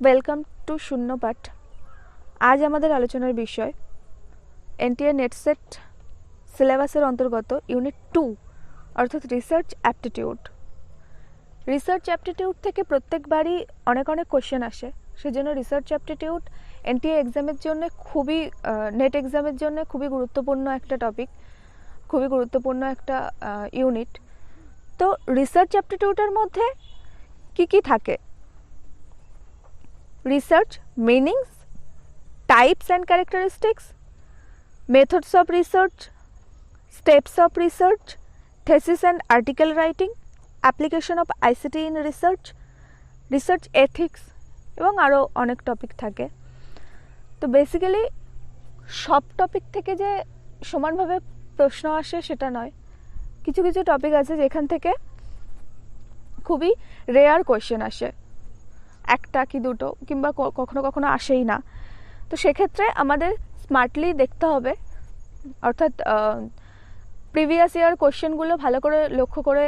Welcome to শূন্যপাঠ। আজ আমাদের আলোচনার বিষয় এনটিএ নেটসেট সিলেবাসের অন্তর্গত ইউনিট 2 অর্থাৎ রিসার্চ অ্যাপটিটিউড। রিসার্চ অ্যাপটিটিউড থেকে প্রত্যেকবারই অনেক কোশ্চেন আসে, সেজন্য রিসার্চ অ্যাপটিটিউড এনটিএ এক্সামের জন্য নেট এক্সামের জন্য খুবই গুরুত্বপূর্ণ একটা টপিক, খুবই গুরুত্বপূর্ণ একটা ইউনিট। তো রিসার্চ অ্যাপটিটিউডের মধ্যে কি থাকে? Research meanings, types and characteristics, methods of research, steps of research, thesis and article writing, application of ICT in research, research ethics এবং আরও অনেক টপিক থাকে। তো বেসিক্যালি সব টপিক থেকে যে সমানভাবে প্রশ্ন আসে সেটা নয়, কিছু টপিক আছে যেখান থেকে খুবই রেয়ার কোয়েশ্চেন আসে, একটা কি দুটো কিংবা কখনো আসেই না। তো সেক্ষেত্রে আমাদের স্মার্টলি দেখতে হবে, অর্থাৎ প্রিভিয়াস ইয়ার কোশ্চেনগুলো ভালো করে লক্ষ্য করে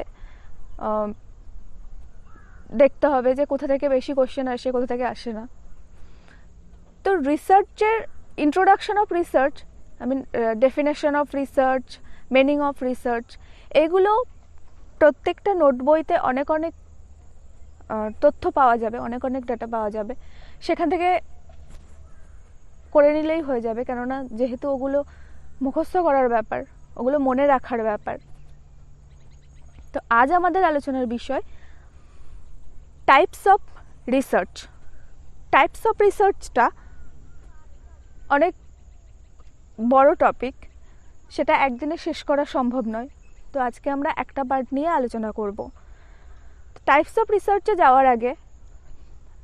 দেখতে হবে যে কোথা থেকে বেশি কোশ্চেন আসে, কোথা থেকে আসে না। তো রিসার্চের introduction of research, definition of research, meaning of research, এগুলো প্রত্যেকটা নোট বইতে অনেক তথ্য পাওয়া যাবে, অনেক ডাটা পাওয়া যাবে, সেখান থেকে করে নিলেই হয়ে যাবে, কেননা যেহেতু ওগুলো মুখস্থ করার ব্যাপার, ওগুলো মনে রাখার ব্যাপার। তো আজ আমাদের আলোচনার বিষয় types of research. Types of রিসার্চটা অনেক বড় টপিক, সেটা একদিনে শেষ করা সম্ভব নয়। তো আজকে আমরা একটা পার্ট নিয়ে আলোচনা করব। টাইপস অফ রিসার্চে যাওয়ার আগে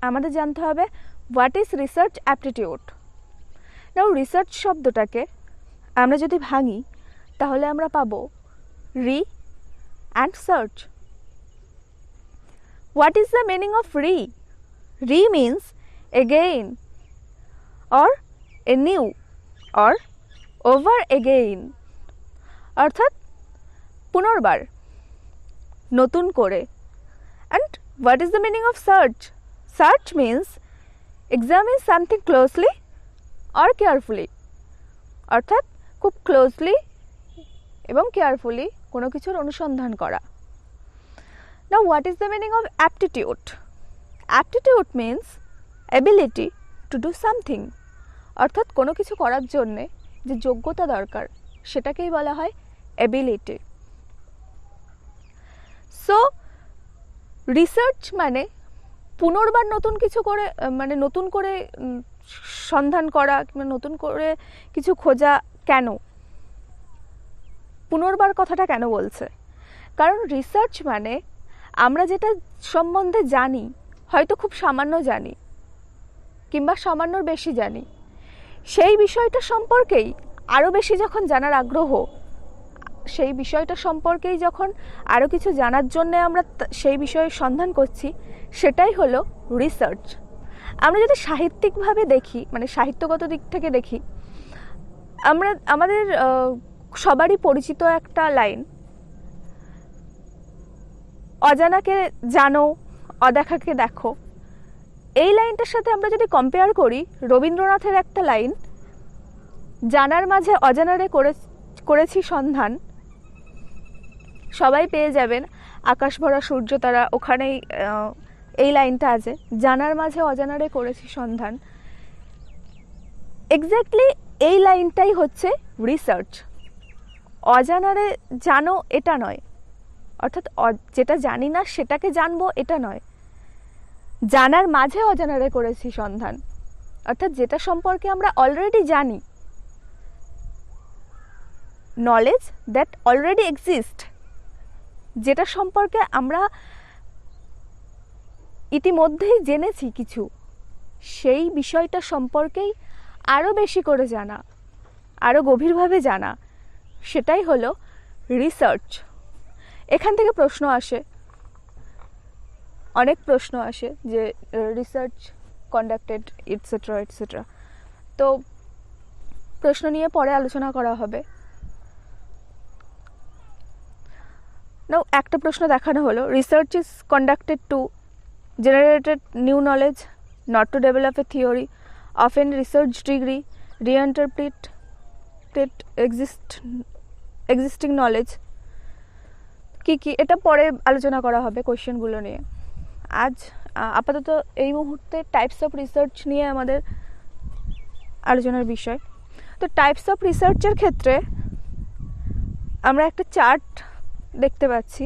আমাদের জানতে হবে what is research aptitude. Now research শব্দটাকে আমরা যদি ভাঙি তাহলে আমরা পাবো re and search. What is the meaning of re? Re means again or a new or over again, অর্থাৎ পুনর্বার, নতুন করে। And what is the meaning of search? Search means examine something closely or carefully, অর্থাৎ খুব closely এবং carefully কোনো কিছুর অনুসন্ধান করা। Now what is the meaning of aptitude? Aptitude means ability to do something, অর্থাৎ কোনো কিছু করার জন্যে যে যোগ্যতা দরকার সেটাকেই বলা হয় এবিলিটি। সো রিসার্চ মানে পুনর্বার নতুন কিছু করে, নতুন করে সন্ধান করা কিংবা নতুন করে কিছু খোঁজা। কেন পুনর্বার কথাটা কেন বলছে? কারণ রিসার্চ মানে আমরা যেটা সম্বন্ধে জানি, হয়তো খুব সামান্য জানি কিংবা সামান্যর বেশি জানি, সেই বিষয়টা সম্পর্কেই আরও বেশি যখন জানার আগ্রহ, সেই বিষয়টা সম্পর্কেই যখন আরও কিছু জানার জন্য আমরা সেই বিষয়ের সন্ধান করছি, সেটাই হলো রিসার্চ। আমরা যদি সাহিত্যিকভাবে দেখি, সাহিত্যগত দিক থেকে দেখি, আমাদের সবারই পরিচিত একটা লাইন, অজানাকে জানো, অদেখাকে দেখো। এই লাইনটার সাথে আমরা যদি কম্পেয়ার করি রবীন্দ্রনাথের একটা লাইন, জানার মাঝে অজানারে করেছি সন্ধান, সবাই পেয়ে যাবেন আকাশ ভরা সূর্য তারা, ওখানেই এই লাইনটা আছে, জানার মাঝে অজানারে করেছি সন্ধান। এক্স্যাক্টলি এই লাইনটাই হচ্ছে রিসার্চ। অজানারে জানো এটা নয়, অর্থাৎ যেটা জানি না সেটাকে জানবো এটা নয়, জানার মাঝে অজানারে করেছি সন্ধান, অর্থাৎ যেটা সম্পর্কে আমরা অলরেডি জানি, নলেজ দ্যাট অলরেডি এক্সিস্ট, যেটা সম্পর্কে আমরা ইতিমধ্যেই জেনেছি কিছু, সেই বিষয়টা সম্পর্কেই আরও বেশি করে জানা, আরও গভীরভাবে জানা, সেটাই হলো রিসার্চ। এখান থেকে প্রশ্ন আসে, অনেক প্রশ্ন আসে যে রিসার্চ কন্ডাক্টেড এটসেট্রা। তো প্রশ্ন নিয়ে পরে আলোচনা করা হবে। নাও একটা প্রশ্ন দেখানো হলো, research is conducted to generated new knowledge, not to develop a theory, often research degree, reinterpret existing knowledge. কি কি এটা পরে আলোচনা করা হবে কোশ্চেনগুলো নিয়ে। আজ আপাতত এই মুহূর্তে টাইপস অফ রিসার্চ নিয়ে আমাদের আলোচনার বিষয়। তো টাইপস অফ রিসার্চের ক্ষেত্রে আমরা একটা চার্ট দেখতে পাচ্ছি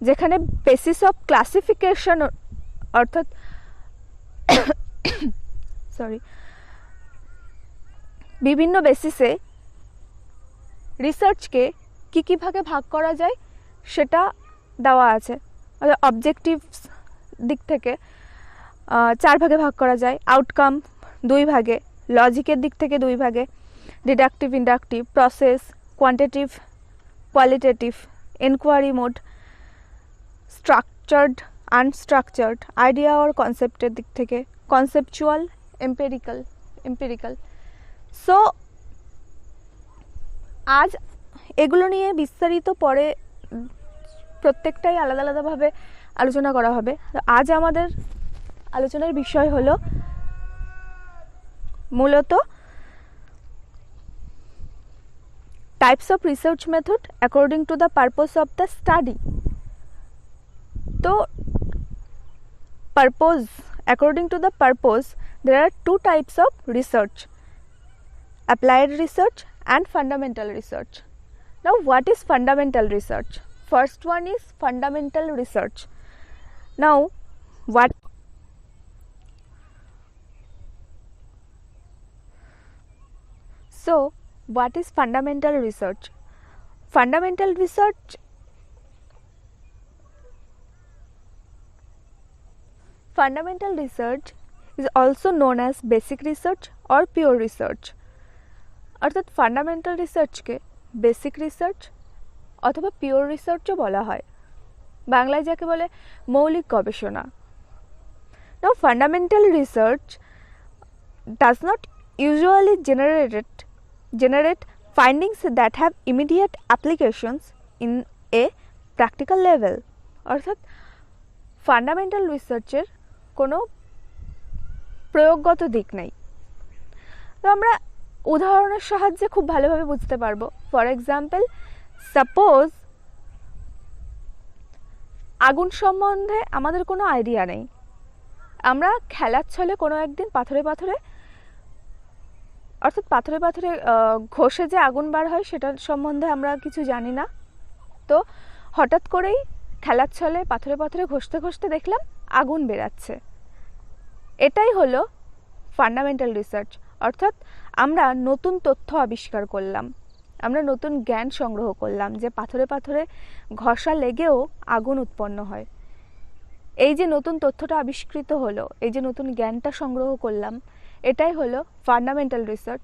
যেখানে বেসিস অফ ক্লাসিফিকেশন অর্থাৎ বিভিন্ন বেসিসে রিসার্চকে কী কী ভাগে ভাগ করা যায় সেটা দেওয়া আছে। অবজেক্টিভস দিক থেকে 4 ভাগে ভাগ করা যায়, আউটকাম 2 ভাগে, লজিকের দিক থেকে 2 ভাগে, deductive inductive, process, quantitative qualitative, enquiry mode, structured unstructured, idea আর কনসেপ্টের দিক থেকে, কনসেপচুয়াল, এম্পিরিক্যাল। সো আজ এগুলো নিয়ে বিস্তারিত পরে প্রত্যেকটাই আলাদা আলাদাভাবে আলোচনা করা হবে। আজ আমাদের আলোচনার বিষয় হলো মূলত types of research method according to the purpose of the study. তো according to the purpose, there are 2 types of research: applied research and fundamental research. Now, what is fundamental research? First one is fundamental research. Now, what is fundamental research? Fundamental research is also known as basic research or pure research. অর্থাৎ fundamental রিসার্চকে basic research অথবা pure রিসার্চও বলা হয়, বাংলায় যাকে বলে মৌলিক গবেষণা। Now, fundamental research does not usually generate findings that have immediate applications in a practical level. অর্থাৎ ফান্ডামেন্টাল রিসার্চের কোনো প্রয়োগগত দিক নেই। তো আমরা উদাহরণের সাহায্যে খুব ভালোভাবে বুঝতে পারবো। ফর এক্সাম্পল, সাপোজ আগুন সম্বন্ধে আমাদের কোনো আইডিয়া নেই, আমরা খেলার ছলে কোনো একদিন পাথরে ঘষে যে আগুন বার হয় সেটার সম্বন্ধে আমরা কিছু জানি না। তো হঠাৎ করেই খেলার ছলে পাথরে ঘষতে দেখলাম আগুন বেরাচ্ছে। এটাই হলো ফান্ডামেন্টাল রিসার্চ। অর্থাৎ আমরা নতুন তথ্য আবিষ্কার করলাম, আমরা নতুন জ্ঞান সংগ্রহ করলাম যে পাথরে ঘষা লেগেও আগুন উৎপন্ন হয়। এই যে নতুন তথ্যটা আবিষ্কৃত হলো, এই যে নতুন জ্ঞানটা সংগ্রহ করলাম, এটাই হলো ফান্ডামেন্টাল রিসার্চ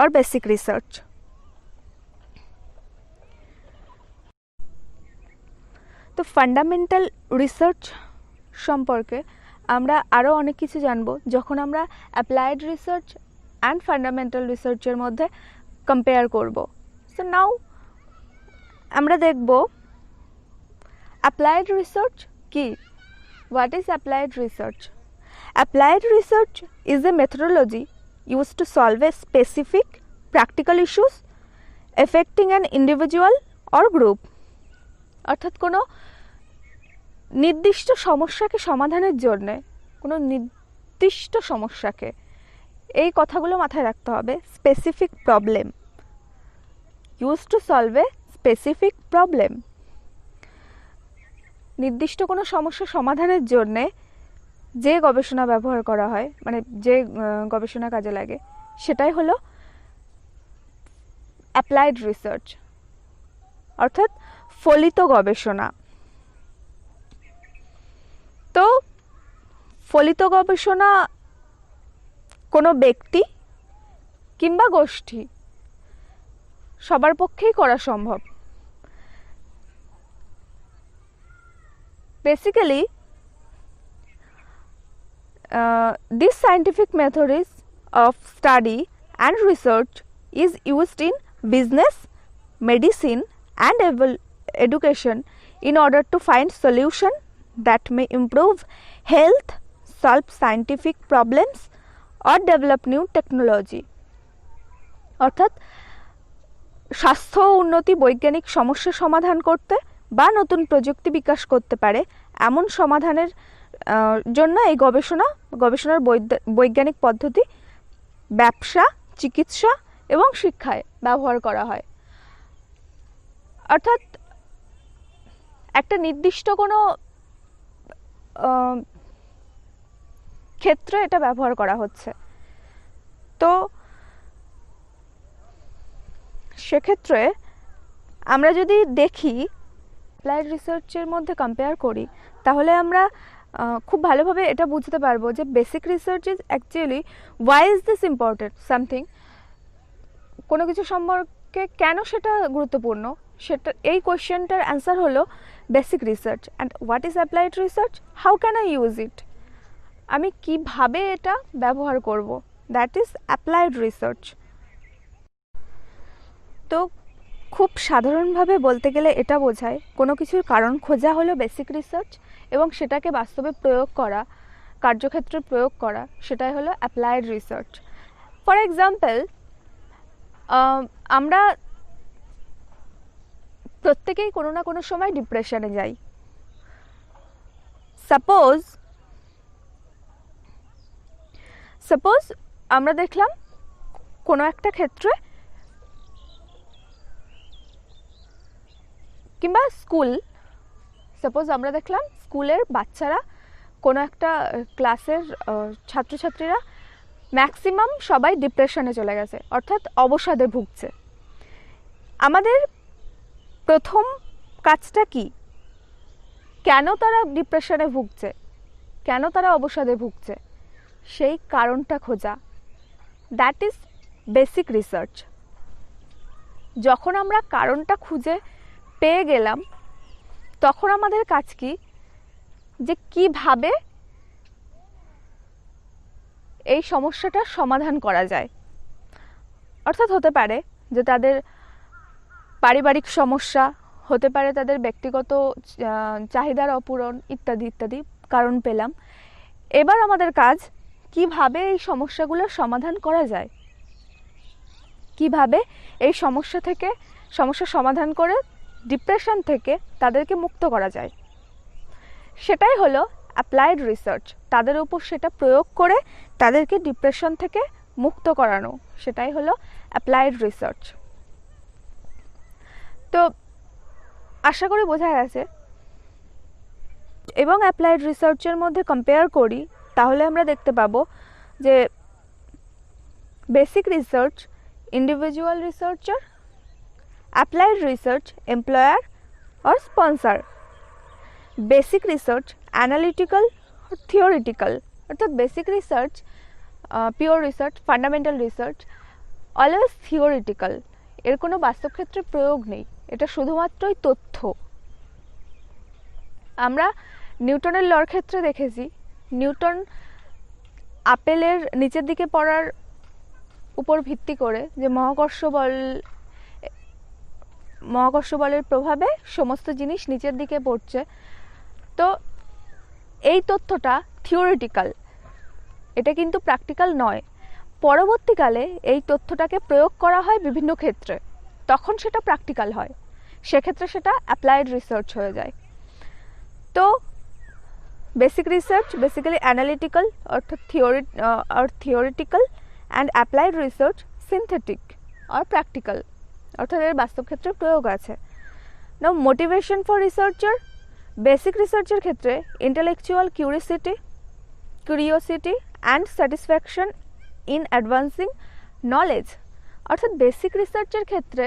আর বেসিক রিসার্চ। তো ফান্ডামেন্টাল রিসার্চ সম্পর্কে আমরা আরও অনেক কিছু জানবো যখন আমরা অ্যাপ্লাইড রিসার্চ অ্যান্ড ফান্ডামেন্টাল রিসার্চের মধ্যে কম্পেয়ার করব। সো নাও আমরা দেখব অ্যাপ্লাইড রিসার্চ কি। What is applied research? Applied research is a methodology used to solve a specific practical issues affecting an individual or group. অর্থাৎ কোনো নির্দিষ্ট সমস্যাকে সমাধানের জন্যে, কোনো নির্দিষ্ট সমস্যাকে, এই কথাগুলো মাথায় রাখতে হবে, specific problem, use to solve a specific problem. নির্দিষ্ট কোনো সমস্যা সমাধানের জন্যে যে গবেষণা ব্যবহার করা হয়, মানে যে গবেষণা কাজে লাগে, সেটাই হলো অ্যাপ্লাইড রিসার্চ, অর্থাৎ ফলিত গবেষণা। তো ফলিত গবেষণা কোনো ব্যক্তি কিংবা গোষ্ঠী সবার পক্ষেই করা সম্ভব। Basically this scientific method of study and research is used in business, medicine and education in order to find solution that may improve health, solve scientific problems or develop new technology. অর্থাৎ স্বাস্থ্য উন্নতি, বৈজ্ঞানিক সমস্যা সমাধান করতে বা নতুন প্রযুক্তি বিকাশ করতে পারে এমন সমাধানের জন্য এই গবেষণার বৈজ্ঞানিক পদ্ধতি ব্যবসা, চিকিৎসা এবং শিক্ষায় ব্যবহার করা হয়। অর্থাৎ একটা নির্দিষ্ট কোনো ক্ষেত্রে এটা ব্যবহার করা হচ্ছে। তো সেক্ষেত্রে আমরা যদি দেখি অ্যাপ্লাইড রিসার্চের মধ্যে কম্পেয়ার করি, তাহলে আমরা খুব ভালোভাবে এটা বুঝতে পারবো যে basic research is actually why is this important something, কোনো কিছু সম্পর্কে কেন সেটা গুরুত্বপূর্ণ, সেটা এই কোয়েশ্চেনটার অ্যান্সার হলো basic research. And what is applied research, how can I use it, আমি কিভাবে এটা ব্যবহার করব, দ্যাট ইজ অ্যাপ্লাইড রিসার্চ। তো খুব সাধারণভাবে বলতে গেলে এটা বোঝায় কোনো কিছুর কারণ খোঁজা হলো বেসিক রিসার্চ, এবং সেটাকে বাস্তবে প্রয়োগ করা, কার্যক্ষেত্রে প্রয়োগ করা, সেটাই হলো অ্যাপ্লাইড রিসার্চ। ফর এক্সাম্পল, আমরা প্রত্যেকেই কোনো না কোনো সময় ডিপ্রেশনে যাই। সাপোজ আমরা দেখলাম কোনো একটা ক্ষেত্রে, কিংবা সাপোজ আমরা দেখলাম স্কুলের বাচ্চারা, কোনো একটা ক্লাসের ছাত্রছাত্রীরা ম্যাক্সিমাম সবাই ডিপ্রেশনে চলে গেছে, অর্থাৎ অবসাদে ভুগছে। আমাদের প্রথম কাজটা কি? কেন তারা ডিপ্রেশনে ভুগছে, কেন তারা অবসাদে ভুগছে, সেই কারণটা খোঁজা, দ্যাট ইজ বেসিক রিসার্চ। যখন আমরা কারণটা খুঁজে পেয়ে গেলাম, তখন আমাদের কাজ কি, যে কিভাবে এই সমস্যাটার সমাধান করা যায়। অর্থাৎ হতে পারে যে তাদের পারিবারিক সমস্যা, হতে পারে তাদের ব্যক্তিগত চাহিদার অপূরণ, ইত্যাদি ইত্যাদি কারণ পেলাম। এবার আমাদের কাজ কিভাবে এই সমস্যাগুলোর সমাধান করা যায়, কিভাবে এই সমস্যা সমাধান করে ডিপ্রেশন থেকে তাদেরকে মুক্ত করা যায়, সেটাই হলো অ্যাপ্লাইড রিসার্চ। তাদের উপর সেটা প্রয়োগ করে তাদেরকে ডিপ্রেশন থেকে মুক্ত করানো, সেটাই হলো অ্যাপ্লাইড রিসার্চ। তো আশা করি বোঝা গেছে। এবং অ্যাপ্লাইড রিসার্চের মধ্যে কম্পেয়ার করি, তাহলে আমরা দেখতে পাবো যে basic research individual researcher, applied research employer or sponsor, basic research analytical or theoretical. অর্থাৎ basic research, pure research, fundamental research always theoretical, এর কোনো বাস্তব ক্ষেত্রে প্রয়োগ নেই, এটা শুধুমাত্রই তথ্য। আমরা নিউটনের লর ক্ষেত্রে দেখেছি, নিউটন আপেলের নিচের দিকে পড়ার উপর ভিত্তি করে যে মহাকর্ষ বলের প্রভাবে সমস্ত জিনিস নিচের দিকে পড়ছে, তো এই তথ্যটা থিওরিটিক্যাল, এটা কিন্তু প্র্যাকটিক্যাল নয়। পরবর্তীকালে এই তথ্যটাকে প্রয়োগ করা হয় বিভিন্ন ক্ষেত্রে, তখন সেটা প্র্যাকটিক্যাল হয়, সেক্ষেত্রে সেটা অ্যাপ্লাইড রিসার্চ হয়ে যায়। তো বেসিক রিসার্চ বেসিক্যালি অ্যানালিটিক্যাল অর্থাৎ theoretical, and applied research synthetic আর প্র্যাকটিক্যাল, অর্থাৎ এর বাস্তব ক্ষেত্রে প্রয়োগ আছে। Now motivation for researcher, basic রিসার্চের ক্ষেত্রে intellectual curiosity and satisfaction in advancing knowledge. অর্থাৎ বেসিক রিসার্চের ক্ষেত্রে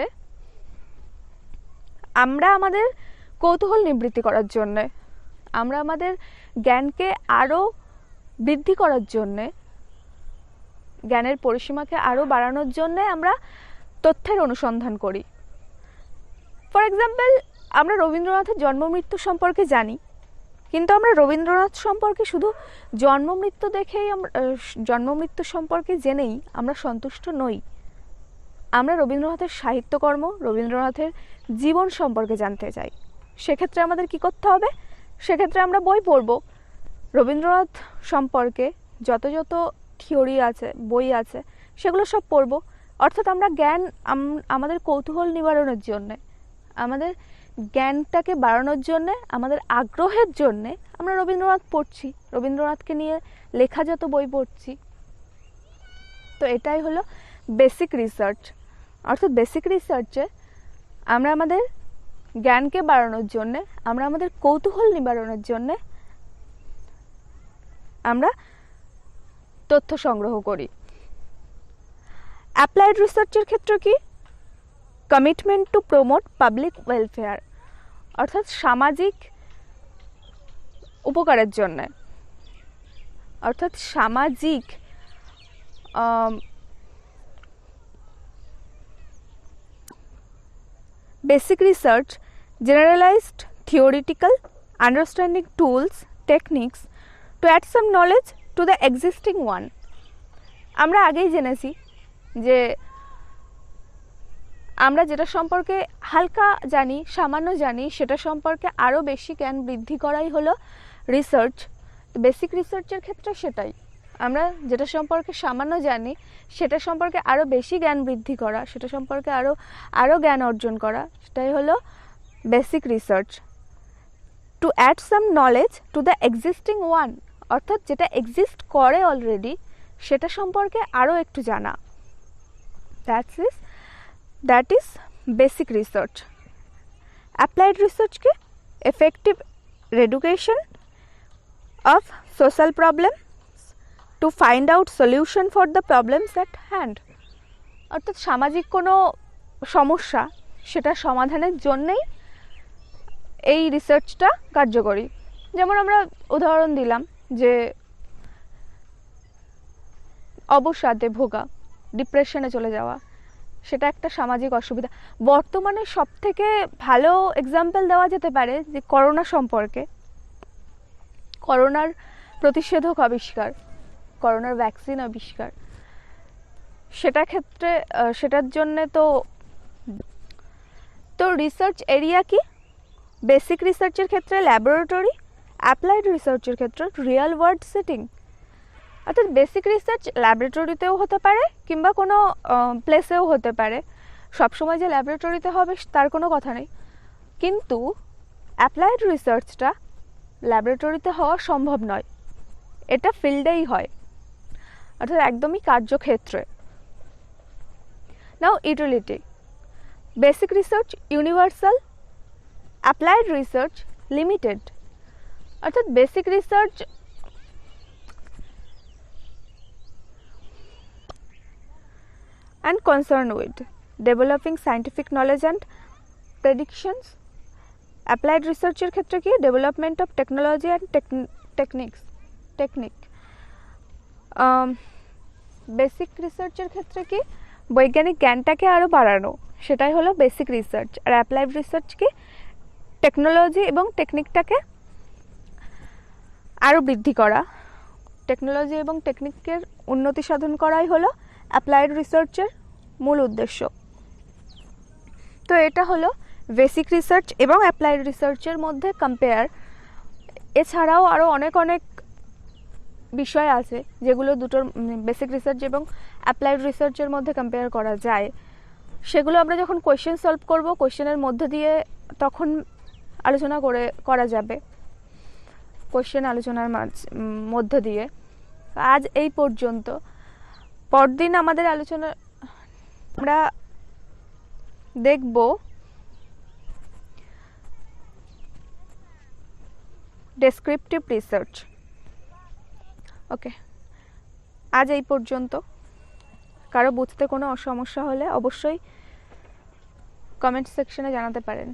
আমরা আমাদের কৌতূহল নিবৃত্তি করার জন্যে, আমরা আমাদের জ্ঞানকে আরও বৃদ্ধি করার জন্যে, জ্ঞানের পরিসীমাকে আরও বাড়ানোর জন্যে আমরা তথ্যের অনুসন্ধান করি। ফর এক্সাম্পল, আমরা রবীন্দ্রনাথের জন্ম মৃত্যু সম্পর্কে জানি, কিন্তু আমরা রবীন্দ্রনাথ সম্পর্কে শুধু জন্ম মৃত্যু সম্পর্কে জেনেই আমরা সন্তুষ্ট নই। আমরা রবীন্দ্রনাথের সাহিত্যকর্ম, রবীন্দ্রনাথের জীবন সম্পর্কে জানতে চাই। সেক্ষেত্রে আমাদের কি করতে হবে? সেক্ষেত্রে আমরা বই পড়ব, রবীন্দ্রনাথ সম্পর্কে যত যত থিওরি আছে, বই আছে, সেগুলো সব পড়ব। অর্থাৎ আমরা জ্ঞান আমাদের কৌতূহল নিবারণের জন্যে, আমাদের জ্ঞানটাকে বাড়ানোর জন্যে, আমাদের আগ্রহের জন্যে আমরা রবীন্দ্রনাথ পড়ছি, রবীন্দ্রনাথকে নিয়ে লেখা যত বই পড়ছি। তো এটাই হলো বেসিক রিসার্চ। অর্থাৎ বেসিক রিসার্চে আমরা আমাদের জ্ঞানকে বাড়ানোর জন্যে, আমরা আমাদের কৌতূহল নিবারণের জন্যে আমরা তথ্য সংগ্রহ করি। অ্যাপ্লাইড রিসার্চের ক্ষেত্রে কি? Commitment to promote public welfare, অর্থাৎ সামাজিক উপকারের জন্যে, অর্থাৎ সামাজিক basic research, generalized theoretical understanding tools, techniques to add some knowledge to the existing one. আমরা আগেই জেনেছি যে আমরা যেটা সম্পর্কে হালকা জানি, সামান্য জানি, সেটা সম্পর্কে আরও বেশি জ্ঞান বৃদ্ধি করাই হলো রিসার্চ। বেসিক রিসার্চের ক্ষেত্রে সেটাই, আমরা যেটা সম্পর্কে সামান্য জানি সেটা সম্পর্কে আরও বেশি জ্ঞান বৃদ্ধি করা, সেটা সম্পর্কে আরও জ্ঞান অর্জন করা, সেটাই হলো basic research. To add some knowledge to the existing one, অর্থাৎ যেটা এক্সিস্ট করে অলরেডি সেটা সম্পর্কে আরও একটু জানা, that is basic research. Applied research কি? Effective reduction of social problem to find out solution for the problems at hand, অর্থাৎ সামাজিক কোনো সমস্যা সেটা সমাধানের জন্যেই এই রিসার্চটা কার্যকরী। যেমন আমরা উদাহরণ দিলাম যে অবসাদে ভোগা, ডিপ্রেশনে চলে যাওয়া, সেটা একটা সামাজিক অসুবিধা। বর্তমানে সবথেকে ভালো এক্সাম্পল দেওয়া যেতে পারে যে করোনা সম্পর্কে। করোনার প্রতিষেধক আবিষ্কার, করোনার ভ্যাকসিন আবিষ্কার, সেটার জন্যে তো রিসার্চ এরিয়া কি? বেসিক রিসার্চের ক্ষেত্রে ল্যাবরেটরি, অ্যাপ্লাইড রিসার্চের ক্ষেত্রে রিয়েল ওয়ার্ল্ড সেটিং। অর্থাৎ বেসিক রিসার্চ ল্যাবরেটরিতেও হতে পারে কিংবা কোনো প্লেসেও হতে পারে, সবসময় যে ল্যাবরেটরিতে হবে তার কোনো কথা নেই, কিন্তু অ্যাপ্লাইড রিসার্চটা ল্যাবরেটরিতে হওয়া সম্ভব নয়, এটা ফিল্ডেই হয়, অর্থাৎ একদমই কার্যক্ষেত্রে। Now utility. Basic research universal, applied research limited. অর্থাৎ basic research and concerned with developing scientific knowledge and predictions. Applied research এর ক্ষেত্রে কি? Development of technology and technique. Basic রিসার্চের ক্ষেত্রে কি? বৈজ্ঞানিক জ্ঞানটাকে আরও বাড়ানো, সেটাই হলো বেসিক রিসার্চ। আর অ্যাপ্লাইড রিসার্চ কি? টেকনোলজি এবং টেকনিকটাকে আরও বৃদ্ধি করা, টেকনোলজি এবং টেকনিকের উন্নতি সাধন করাই হলো অ্যাপ্লাইড রিসার্চের মূল উদ্দেশ্য। তো এটা হলো বেসিক রিসার্চ এবং অ্যাপ্লাইড রিসার্চের মধ্যে কম্পেয়ার। এছাড়াও আরও অনেক বিষয় আছে যেগুলো দুটোর বেসিক রিসার্চ এবং অ্যাপ্লাইড রিসার্চের মধ্যে কম্পেয়ার করা যায়। সেগুলো আমরা যখন কোয়েশ্চেন সলভ করব, কোয়েশ্চেনের মধ্যে দিয়ে তখন আলোচনা করা যাবে, কোয়েশ্চেন আলোচনার মধ্য দিয়ে। আজ এই পর্যন্ত। পরদিন আমাদের আলোচনা আমরা দেখব ডেসক্রিপটিভ রিসার্চ। ওকে, আজ এই পর্যন্ত। কারো বুঝতে কোনো সমস্যা হলে অবশ্যই কমেন্ট সেকশনে জানাতে পারেন।